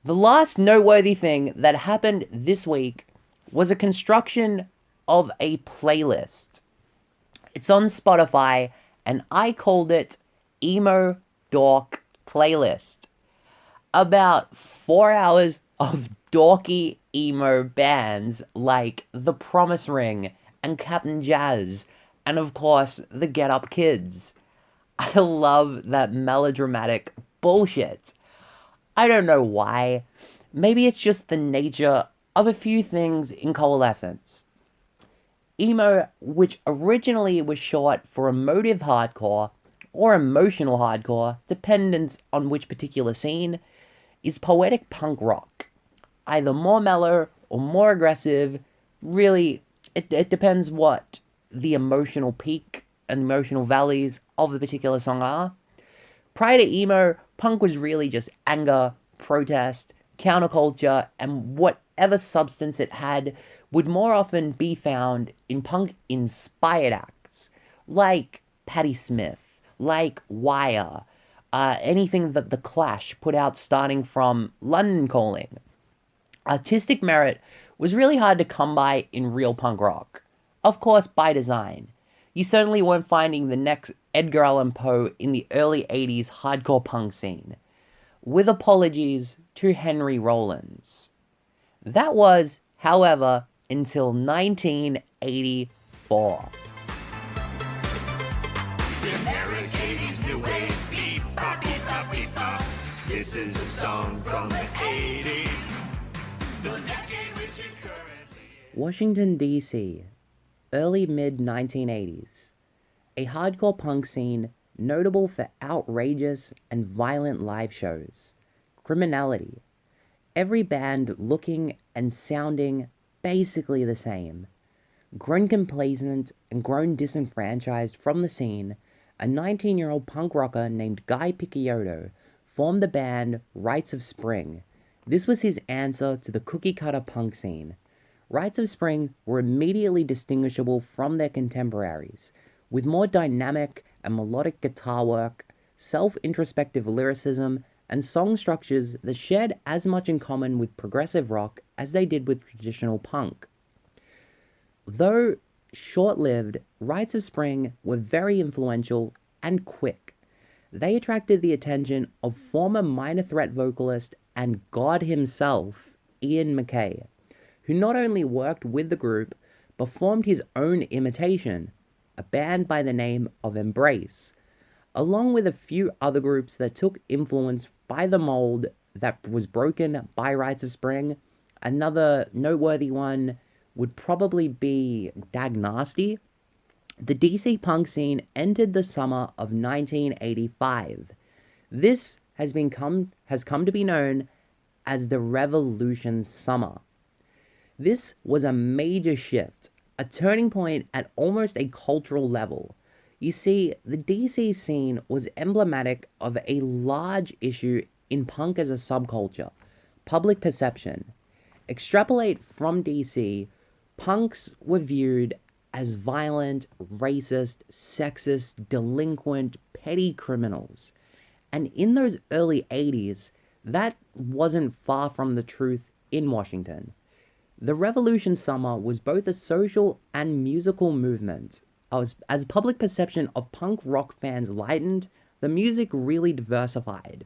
The last noteworthy thing that happened this week was a construction of a playlist. It's on Spotify, and I called it Emo Dork Playlist. About 4 hours of dorky emo bands like The Promise Ring and Captain Jazz, and of course, the Get Up Kids. I love that melodramatic bullshit. I don't know why. Maybe it's just the nature of a few things in coalescence. Emo, which originally was short for emotive hardcore or emotional hardcore, dependent on which particular scene, is poetic punk rock. Either more mellow or more aggressive. Really, it depends what the emotional peak and emotional valleys of the particular song are. Prior to emo, punk was really just anger, protest, counterculture, and whatever substance it had would more often be found in punk inspired acts, like Patti Smith, like Wire, anything that The Clash put out starting from London Calling. Artistic merit was really hard to come by in real punk rock. Of course, by design. You certainly weren't finding the next Edgar Allan Poe in the early 80s hardcore punk scene. With apologies to Henry Rollins. That was, however, until 1984. Generic 80s new wave, beep, bop, beep, bop, beep, bop. This is a song from the 80s, the decade which it currently is. Washington, D.C., early mid 1980s. A hardcore punk scene notable for outrageous and violent live shows, criminality, every band looking and sounding basically the same. Grown complacent and grown disenfranchised from the scene, a 19-year-old punk rocker named Guy Picciotto formed the band Rites of Spring. This was his answer to the cookie-cutter punk scene. Rites of Spring were immediately distinguishable from their contemporaries, with more dynamic and melodic guitar work, self-introspective lyricism, and song structures that shared as much in common with progressive rock as they did with traditional punk. Though short-lived, Rites of Spring were very influential and quick. They attracted the attention of former Minor Threat vocalist and God himself, Ian MacKaye, who not only worked with the group, but formed his own imitation, a band by the name of Embrace, along with a few other groups that took influence by the mold that was broken by Rites of Spring. Another noteworthy one would probably be Dag Nasty. The DC punk scene entered the summer of 1985. This has come to be known as the Revolution Summer. This was a major shift, a turning point at almost a cultural level. You see, the DC scene was emblematic of a large issue in punk as a subculture, public perception. Extrapolate from DC, punks were viewed as violent, racist, sexist, delinquent, petty criminals. And in those early 80s, that wasn't far from the truth in Washington. The Revolution Summer was both a social and musical movement. As public perception of punk rock fans lightened, the music really diversified.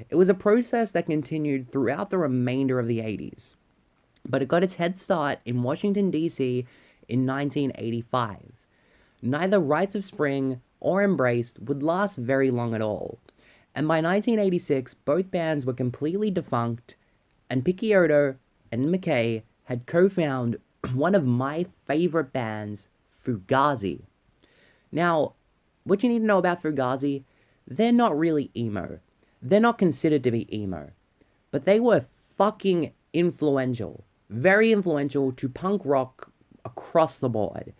It was a process that continued throughout the remainder of the 80s, but it got its head start in Washington, D.C. in 1985. Neither Rites of Spring or Embraced would last very long at all, and by 1986 both bands were completely defunct, and Picciotto and MacKaye had co-founded one of my favorite bands, Fugazi. Now, what you need to know about Fugazi, they're not really emo. They're not considered to be emo. But they were fucking influential. Very influential to punk rock across the board.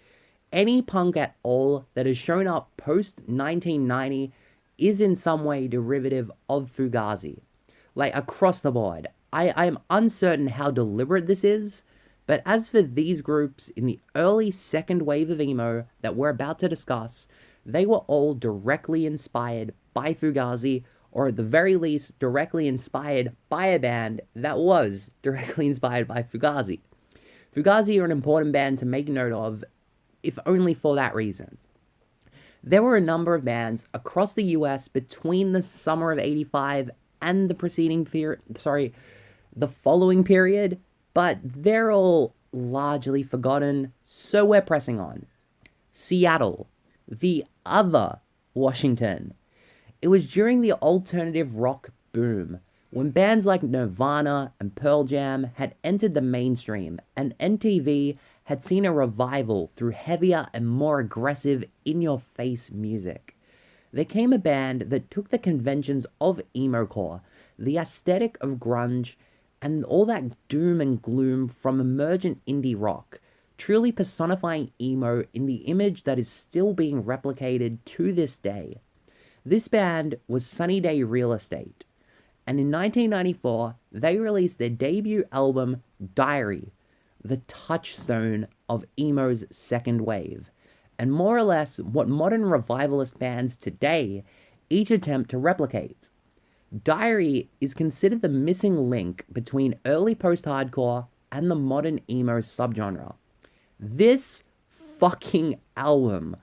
Any punk at all that has shown up post-1990 is in some way derivative of Fugazi. Like, across the board. I am uncertain how deliberate this is, but as for these groups in the early second wave of emo that we're about to discuss, they were all directly inspired by Fugazi or at the very least, directly inspired by a band that was directly inspired by Fugazi. Fugazi are an important band to make note of, if only for that reason. There were a number of bands across the US between the summer of 85 and the following period, but they're all largely forgotten, so we're pressing on. Seattle, the other Washington. It was during the alternative rock boom, when bands like Nirvana and Pearl Jam had entered the mainstream, and MTV had seen a revival through heavier and more aggressive, in-your-face music. There came a band that took the conventions of emocore, the aesthetic of grunge, and all that doom and gloom from emergent indie rock, truly personifying emo in the image that is still being replicated to this day. This band was Sunny Day Real Estate, and in 1994, they released their debut album, Diary, the touchstone of emo's second wave, and more or less what modern revivalist bands today each attempt to replicate. Diary is considered the missing link between early post-hardcore and the modern emo subgenre. This fucking album,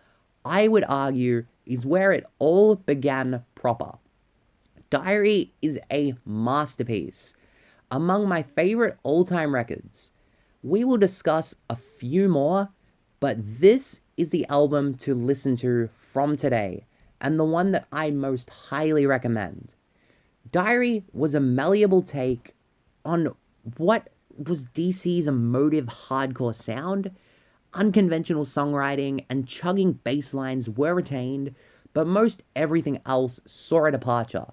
I would argue, is where it all began proper. Diary is a masterpiece, among my favorite all-time records. We will discuss a few more, but this is the album to listen to from today, and the one that I most highly recommend. Diary was a malleable take on what was DC's emotive hardcore sound. Unconventional songwriting and chugging bass lines were retained, but most everything else saw a departure.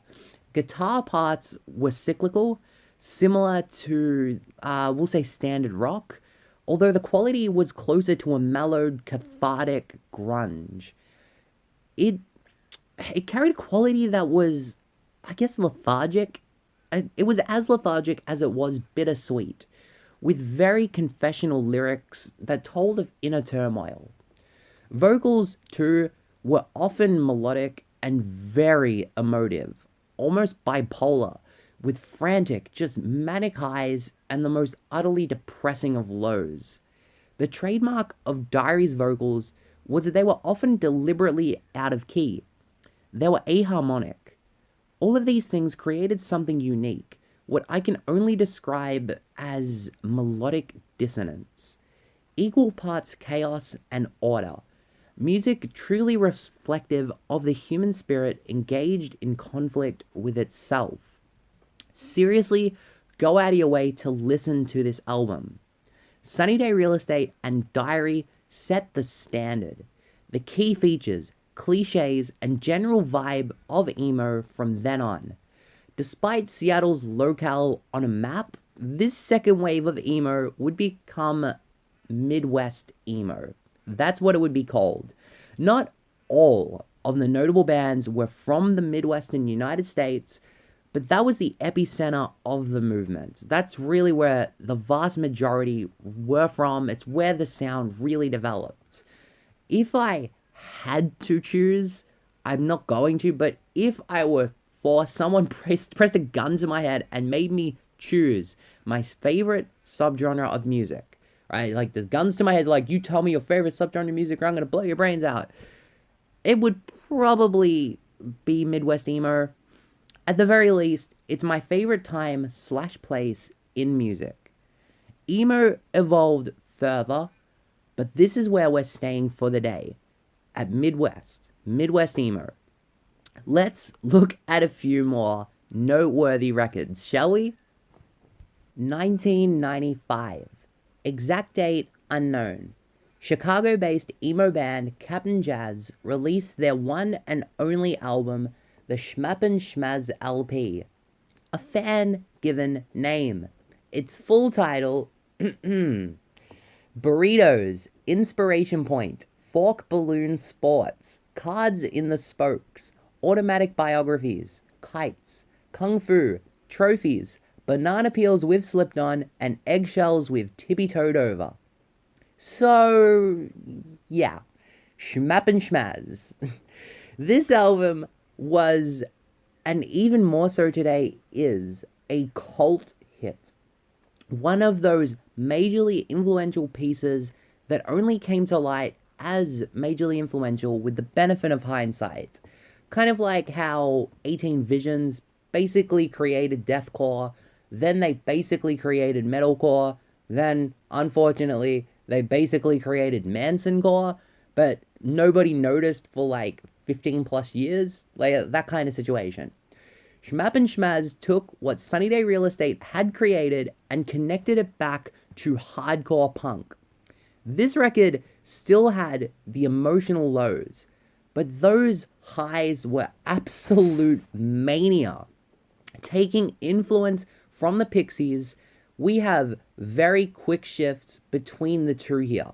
Guitar parts were cyclical, similar to, we'll say, standard rock, although the quality was closer to a mellowed, cathartic grunge. It carried a quality that was, I guess, lethargic. It was as lethargic as it was bittersweet, with very confessional lyrics that told of inner turmoil. Vocals, too, were often melodic and very emotive, almost bipolar, with frantic, just manic highs and the most utterly depressing of lows. The trademark of Diary's vocals was that they were often deliberately out of key. They were aharmonic. All of these things created something unique, what I can only describe as melodic dissonance. Equal parts chaos and order. Music truly reflective of the human spirit engaged in conflict with itself. Seriously, go out of your way to listen to this album. Sunny Day Real Estate and Diary set the standard. The key features, cliches, and general vibe of emo from then on. Despite Seattle's locale on a map, this second wave of emo would become Midwest Emo. That's what it would be called. Not all of the notable bands were from the Midwestern United States, but that was the epicenter of the movement. That's really where the vast majority were from. It's where the sound really developed. If I had to choose, I'm not going to, but if I were forced, someone pressed a gun to my head and made me choose my favorite subgenre of music, right? Like, the guns to my head, like, you tell me your favorite subgenre of music or I'm gonna blow your brains out. It would probably be Midwest Emo. At the very least, it's my favorite time/place in music. Emo evolved further, but this is where we're staying for the day. At Midwest Emo. Let's look at a few more noteworthy records, shall we? 1995. Exact date unknown. Chicago-based emo band Captain Jazz released their one and only album, the Schmappen Schmaz LP. A fan-given name. Its full title, Burritos, Inspiration Point, Fork Balloon Sports, Cards in the Spokes, Automatic Biographies, Kites, Kung Fu, Trophies, Banana Peels we've slipped on, and Eggshells we've tippy-toed over. So, yeah, Schmappen Schmaz. This album was and even more so today, is a cult hit. One of those majorly influential pieces that only came to light as majorly influential with the benefit of hindsight. Kind of like how 18 Visions basically created deathcore, then they basically created metalcore, then unfortunately they basically created Mansoncore, but nobody noticed for like 15 plus years, like that kind of situation. Schmap and Schmaz took what Sunny Day Real Estate had created and connected it back to hardcore punk. This record still had the emotional lows, but those highs were absolute mania. Taking influence from the Pixies, we have very quick shifts between the two here.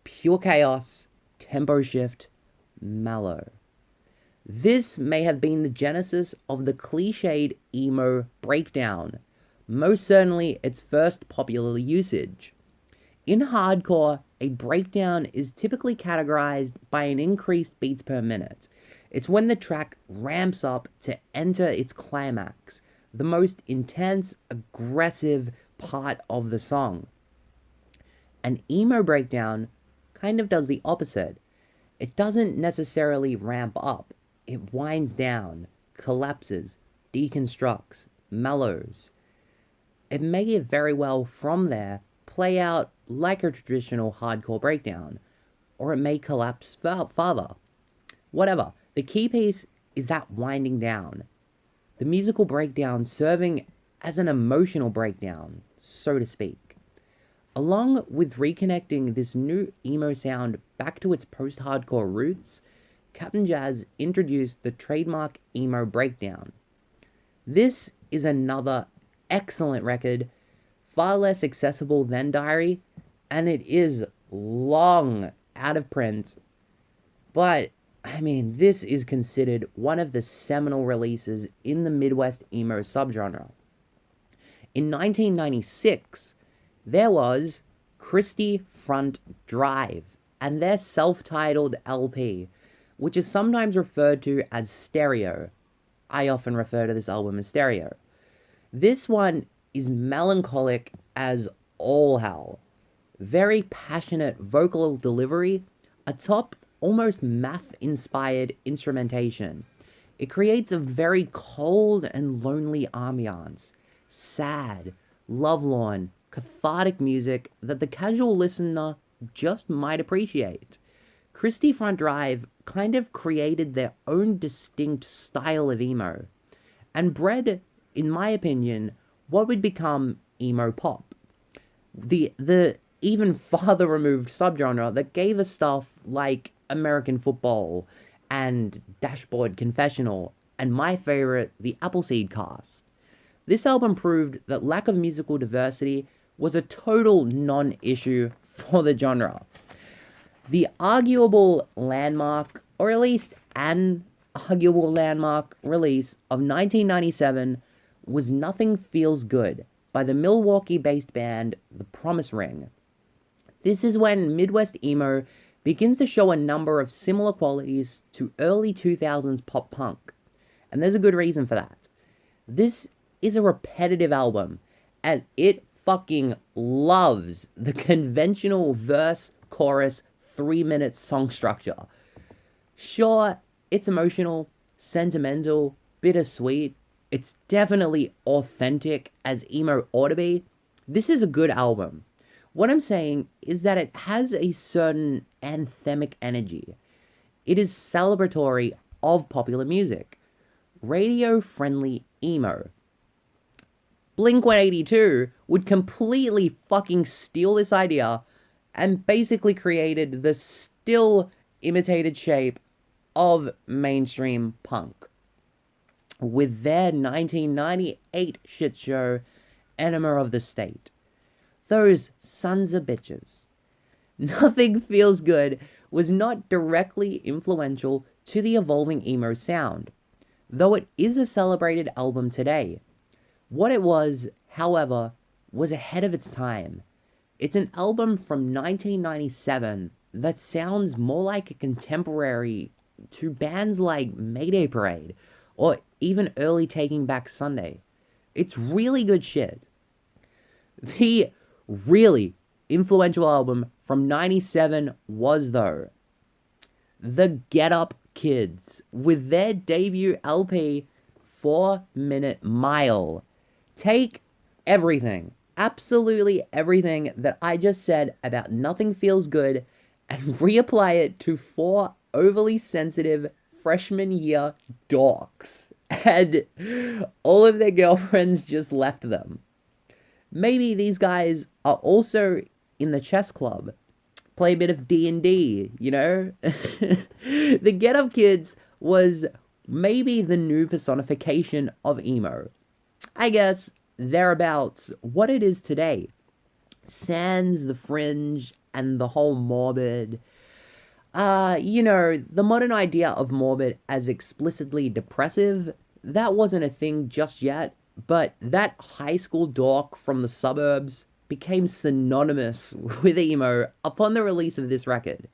Pure chaos, tempo shift, mellow. This may have been the genesis of the cliched emo breakdown, most certainly its first popular usage. In hardcore, a breakdown is typically categorized by an increased beats per minute. It's when the track ramps up to enter its climax, the most intense, aggressive part of the song. An emo breakdown kind of does the opposite. It doesn't necessarily ramp up. It winds down, collapses, deconstructs, mellows. It may very well from there play out like a traditional hardcore breakdown, or it may collapse farther. Whatever, the key piece is that winding down. The musical breakdown serving as an emotional breakdown, so to speak. Along with reconnecting this new emo sound back to its post-hardcore roots, Captain Jazz introduced the trademark emo breakdown. This is another excellent record, far less accessible than Diary, and it is long out of print. But, I mean, this is considered one of the seminal releases in the Midwest emo subgenre. In 1996, there was Christie Front Drive and their self-titled LP, which is sometimes referred to as Stereo. I often refer to this album as Stereo. This one is melancholic as all hell. Very passionate vocal delivery, atop almost math-inspired instrumentation. It creates a very cold and lonely ambiance. Sad, lovelorn, cathartic music that the casual listener just might appreciate. Christie Front Drive kind of created their own distinct style of emo, and bred, in my opinion, what would become emo pop. The even farther removed subgenre that gave us stuff like American Football and Dashboard Confessional, and my favorite, the Appleseed Cast. This album proved that lack of musical diversity was a total non-issue for the genre. The arguable landmark, or at least an arguable landmark release of 1997 was Nothing Feels Good by the Milwaukee-based band The Promise Ring. This is when Midwest emo begins to show a number of similar qualities to early 2000s pop punk, and there's a good reason for that. This is a repetitive album, and it fucking loves the conventional verse, chorus, 3-minute song structure. Sure, it's emotional, sentimental, bittersweet. It's definitely authentic as emo ought to be. This is a good album. What I'm saying is that it has a certain anthemic energy. It is celebratory of popular music. Radio-friendly emo. Blink-182 would completely fucking steal this idea and basically created the still imitated shape of mainstream punk with their 1998 shit show, Enema of the State. Those sons of bitches. Nothing Feels Good was not directly influential to the evolving emo sound, though it is a celebrated album today. What it was, however, was ahead of its time. It's an album from 1997 that sounds more like a contemporary to bands like Mayday Parade or even early Taking Back Sunday. It's really good shit. The really influential album from 97 was, though, the Get Up Kids with their debut LP, 4-Minute Mile. Take everything, absolutely everything that I just said about Nothing Feels Good and reapply it to four overly sensitive freshman year dorks. And all of their girlfriends just left them. Maybe these guys are also in the chess club, play a bit of D&D, you know? The Get Up Kids was maybe the new personification of emo. I guess they're about what it is today. Sans the fringe and the whole morbid. The modern idea of morbid as explicitly depressive, that wasn't a thing just yet, but that high school dork from the suburbs became synonymous with emo upon the release of this record.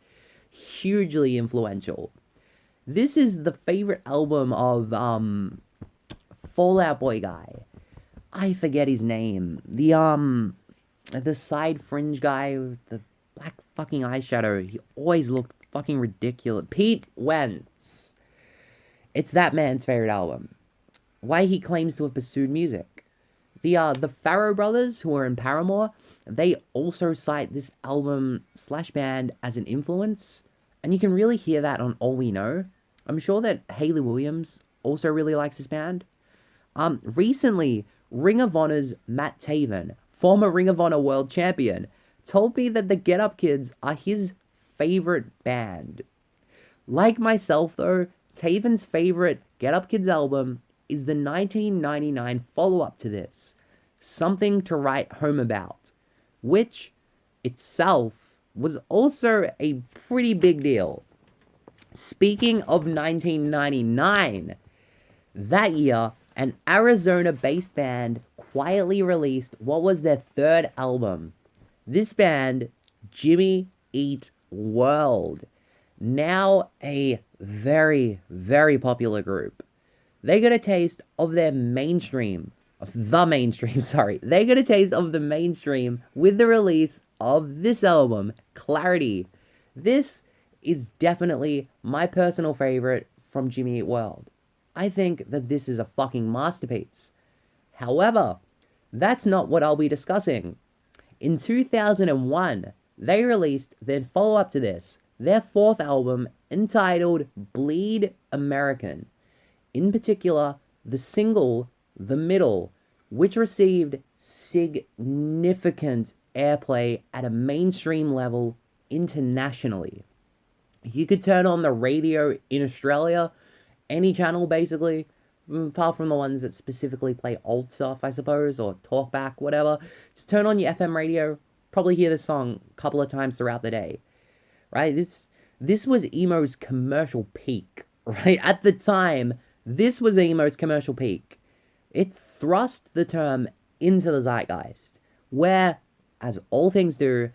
Hugely influential. This is the favorite album of Fall Out Boy guy. I forget his name. The side fringe guy with the black fucking eyeshadow. He always looked fucking ridiculous. Pete Wentz. It's that man's favorite album. Why he claims to have pursued music. The Farrow brothers, who are in Paramore, they also cite this album slash band as an influence, and you can really hear that on All We Know. I'm sure that Hayley Williams also really likes this band. Recently, Ring of Honor's Matt Taven, former Ring of Honor world champion, told me that the Get Up Kids are his favorite band. Like myself, though, Taven's favorite Get Up Kids album is the 1999 follow-up to this, Something to Write Home About, which itself was also a pretty big deal. Speaking of 1999, that year, an Arizona-based band quietly released what was their third album. This band, Jimmy Eat World, now a very, very popular group. They got a taste of the mainstream. They got a taste of the mainstream with the release of this album, Clarity. This is definitely my personal favorite from Jimmy Eat World. I think that this is a fucking masterpiece. However, that's not what I'll be discussing. In 2001, they released their follow-up to this, their fourth album, entitled Bleed American. In particular, the single, The Middle, which received significant airplay at a mainstream level internationally. You could turn on the radio in Australia, any channel basically, apart from the ones that specifically play old stuff, I suppose, or talkback, whatever. Just turn on your FM radio, probably hear the song a couple of times throughout the day, right? This was emo's commercial peak, right? At the time, this was emo's commercial peak. It thrust the term into the zeitgeist, where, as all things do,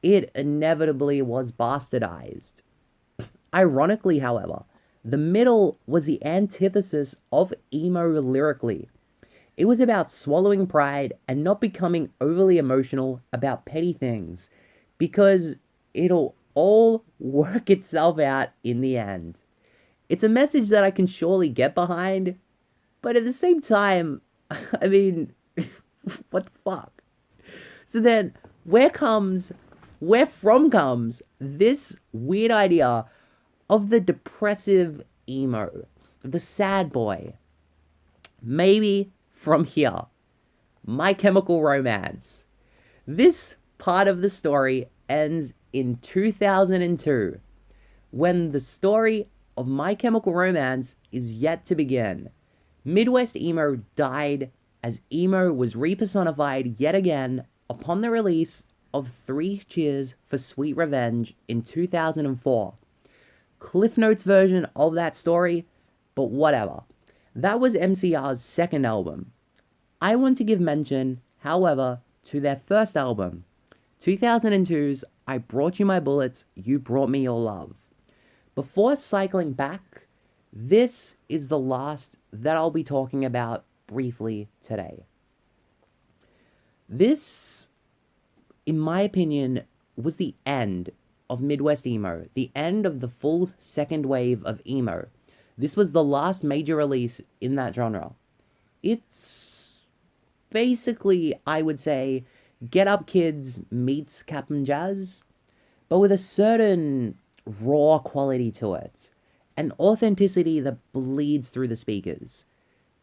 it inevitably was bastardized. Ironically, however, The Middle was the antithesis of emo lyrically. It was about swallowing pride and not becoming overly emotional about petty things, because it'll all work itself out in the end. It's a message that I can surely get behind, but at the same time, I mean, what the fuck? So then, where from comes this weird idea of the depressive emo, the sad boy? Maybe from here. My Chemical Romance. This part of the story ends in 2002, when the story of My Chemical Romance is yet to begin. Midwest emo died as emo was repersonified yet again upon the release of 3 Cheers for Sweet Revenge in 2004. Cliff Notes version of that story, but whatever. That was MCR's second album. I want to give mention, however, to their first album, 2002's I Brought You My Bullets, You Brought Me Your Love. Before cycling back This is the last that I'll be talking about briefly today. This, in my opinion, was the end of Midwest Emo, the end of the full second wave of emo. This was the last major release in that genre. It's basically, I would say, Get Up Kids meets Captain Jazz, but with a certain raw quality to it, an authenticity that bleeds through the speakers.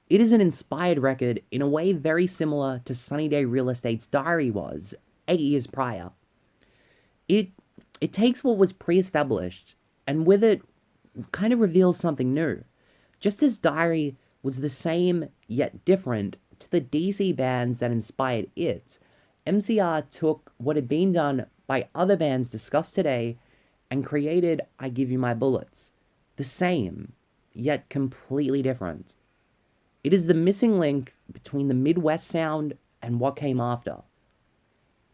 It is an inspired record in a way very similar to Sunny Day Real Estate's Diary was 8 years prior. It takes what was pre-established and with it kind of reveals something new. Just as Diary was the same yet different to the DC bands that inspired it, MCR took what had been done by other bands discussed today and created I Give You My Bullets. The same, yet completely different. It is the missing link between the Midwest sound and what came after.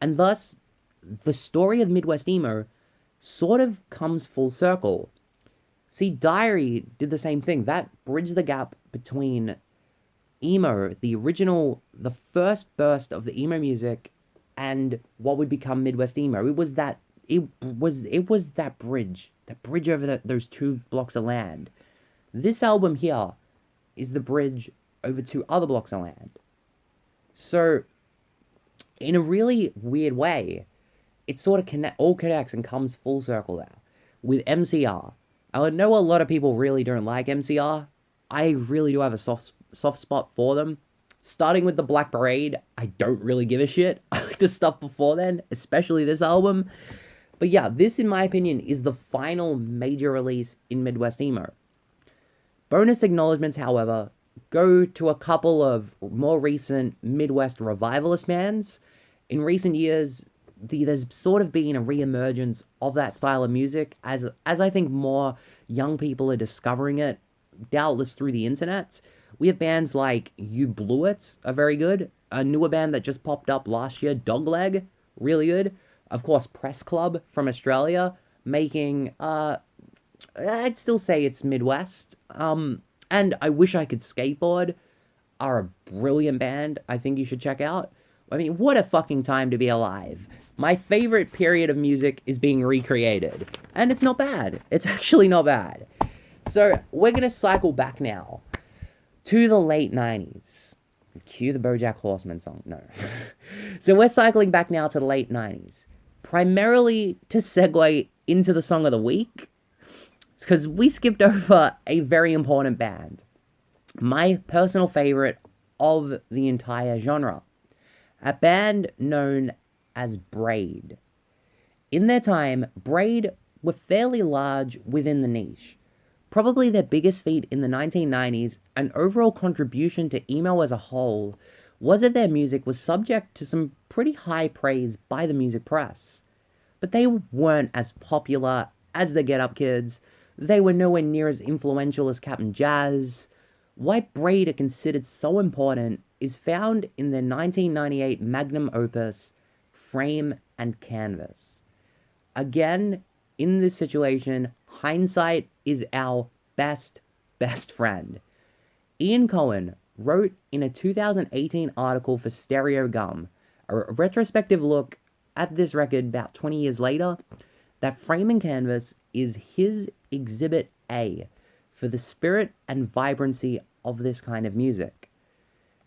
And thus, the story of Midwest Emo sort of comes full circle. See, Diary did the same thing. That bridged the gap between emo, the original, the first burst of the emo music, and what would become Midwest Emo. It was that bridge, over those two blocks of land. This album here is the bridge over two other blocks of land. So, in a really weird way, it sort of all connects and comes full circle now with MCR. I know a lot of people really don't like MCR. I really do have a soft spot for them. Starting with the Black Parade, I don't really give a shit. I like the stuff before then, especially this album. But yeah, this, in my opinion, is the final major release in Midwest Emo. Bonus acknowledgements, however, go to a couple of more recent Midwest revivalist bands. In recent years, there's sort of been a re-emergence of that style of music as I think more young people are discovering it, doubtless through the internet. We have bands like You Blew It, are very good. A newer band that just popped up last year, Dogleg, really good. Of course, Press Club from Australia, making, I'd still say it's Midwest. And I Wish I Could Skateboard are a brilliant band I think you should check out. I mean, what a fucking time to be alive. My favorite period of music is being recreated. And it's not bad. It's actually not bad. So, we're going to cycle back now to the late 90s. Cue the BoJack Horseman song. No. So, we're cycling back now to the late 90s. Primarily to segue into the song of the week. Because we skipped over a very important band. My personal favorite of the entire genre. A band known as Braid. In their time, Braid were fairly large within the niche. Probably their biggest feat in the 1990s and overall contribution to emo as a whole was that their music was subject to some pretty high praise by the music press. But they weren't as popular as the Get Up Kids. They were nowhere near as influential as Captain Jazz. Why Braid are considered so important is found in their 1998 magnum opus, Frame and Canvas. Again, in this situation, hindsight is our best friend. Ian Cohen wrote in a 2018 article for Stereo Gum, a retrospective look at this record about 20 years later, that Frame and Canvas is his exhibit A for the spirit and vibrancy of this kind of music.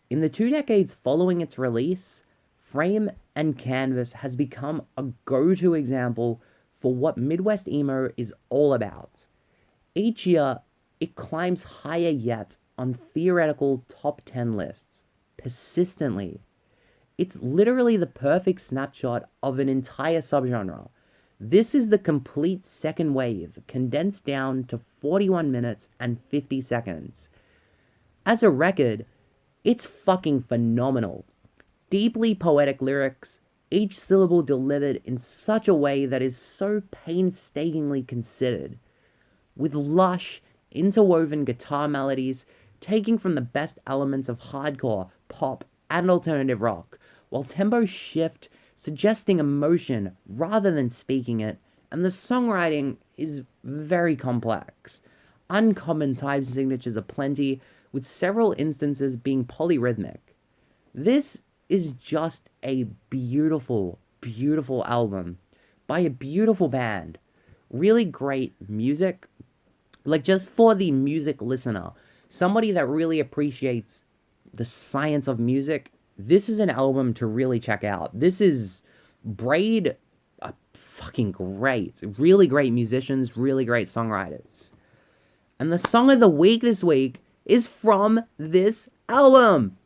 In the 2 decades following its release, Frame and Canvas has become a go-to example for what Midwest Emo is all about. Each year, it climbs higher yet on theoretical top 10 lists, persistently. It's literally the perfect snapshot of an entire subgenre. This is the complete second wave, condensed down to 41 minutes and 50 seconds. As a record, it's fucking phenomenal. Deeply poetic lyrics, each syllable delivered in such a way that is so painstakingly considered. With lush, interwoven guitar melodies, taking from the best elements of hardcore, pop, and alternative rock, while tempos shift, suggesting emotion rather than speaking it, and the songwriting is very complex. uncommon time signatures aplenty, with several instances being polyrhythmic. This is just a beautiful, beautiful album by a beautiful band. Really great music. Like, just for the music listener, somebody that really appreciates the science of music, this is an album to really check out. This is Braid, fucking great. Really great musicians, really great songwriters. And the song of the week this week is from this album.